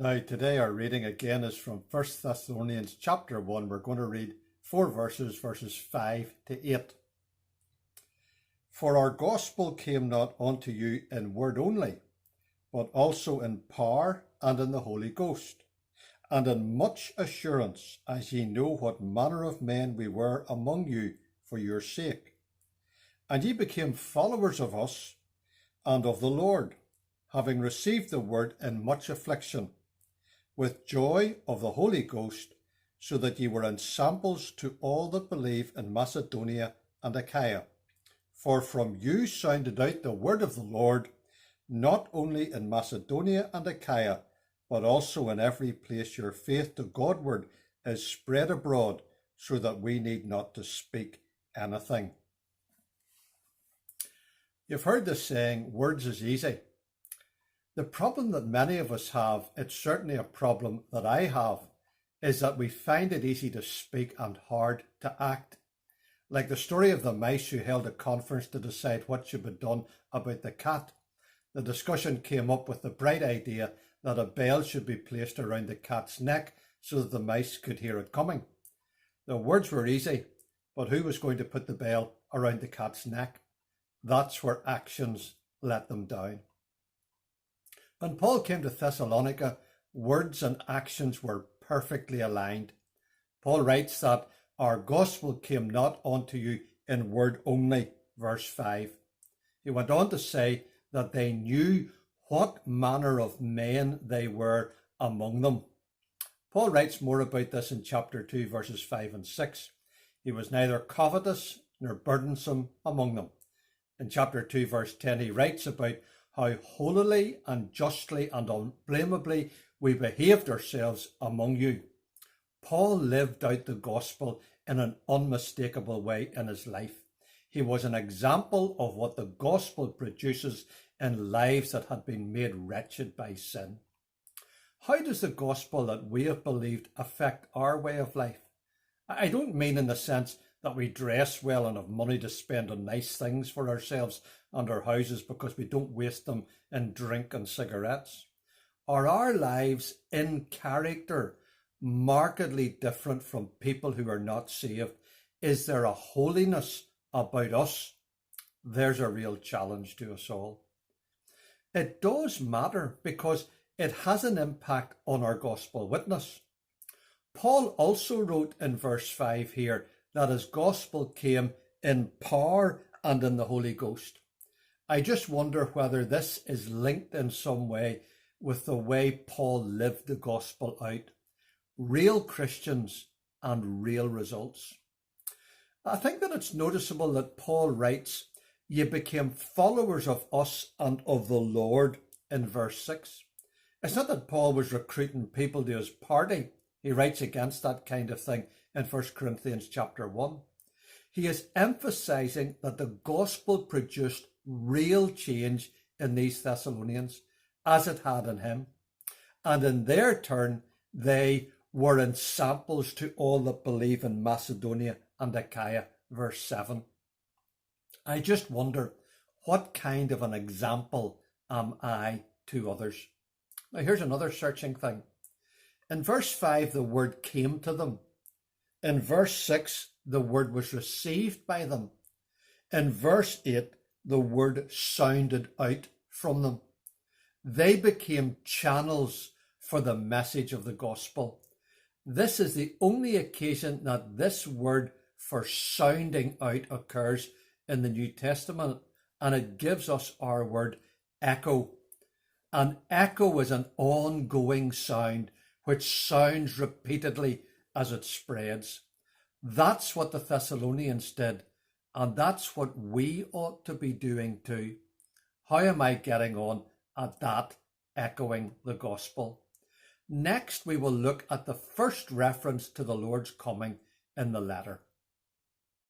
Now, today our reading again is from 1 Thessalonians chapter 1. We're going to read 4 verses 5 to 8. For our gospel came not unto you in word only, but also in power and in the Holy Ghost, and in much assurance, as ye know what manner of men we were among you for your sake. And ye became followers of us and of the Lord, having received the word in much affliction, with joy of the Holy Ghost, so that ye were ensamples to all that believe in Macedonia and Achaia. For from you sounded out the word of the Lord, not only in Macedonia and Achaia, but also in every place your faith to Godward is spread abroad, so that we need not to speak anything. You've heard the saying, words is easy. The problem that many of us have, it's certainly a problem that I have, is that we find it easy to speak and hard to act. Like the story of the mice who held a conference to decide what should be done about the cat. The discussion came up with the bright idea that a bell should be placed around the cat's neck so that the mice could hear it coming. The words were easy, but who was going to put the bell around the cat's neck? That's where actions let them down. When Paul came to Thessalonica, words and actions were perfectly aligned. Paul writes that our gospel came not unto you in word only, verse 5. He went on to say that they knew what manner of men they were among them. Paul writes more about this in chapter 2, verses 5 and 6. He was neither covetous nor burdensome among them. In chapter 2, verse 10, he writes about how holily and justly and unblameably we behaved ourselves among you. Paul lived out the gospel in an unmistakable way in his life. He was an example of what the gospel produces in lives that had been made wretched by sin. How does the gospel that we have believed affect our way of life? I don't mean in the sense that we dress well and have money to spend on nice things for ourselves and our houses because we don't waste them in drink and cigarettes. Are our lives in character markedly different from people who are not saved? Is there a holiness about us? There's a real challenge to us all. It does matter because it has an impact on our gospel witness. Paul also wrote in verse 5 here that his gospel came in power and in the Holy Ghost. I just wonder whether this is linked in some way with the way Paul lived the gospel out. Real Christians and real results. I think that it's noticeable that Paul writes, "Ye became followers of us and of the Lord," in verse 6. It's not that Paul was recruiting people to his party. He writes against that kind of thing in 1 Corinthians chapter 1. He is emphasizing that the gospel produced real change in these Thessalonians, as it had in him. And in their turn, they were ensamples to all that believe in Macedonia and Achaia, verse 7. I just wonder, what kind of an example am I to others? Now here's another searching thing. In verse 5, the word came to them. In verse 6, the word was received by them. In verse 8, the word sounded out from them. They became channels for the message of the gospel. This is the only occasion that this word for sounding out occurs in the New Testament, and it gives us our word echo. An echo is an ongoing sound which sounds repeatedly as it spreads. That's what the Thessalonians did, and that's what we ought to be doing too. How am I getting on at that, echoing the gospel? Next, we will look at the first reference to the Lord's coming in the letter.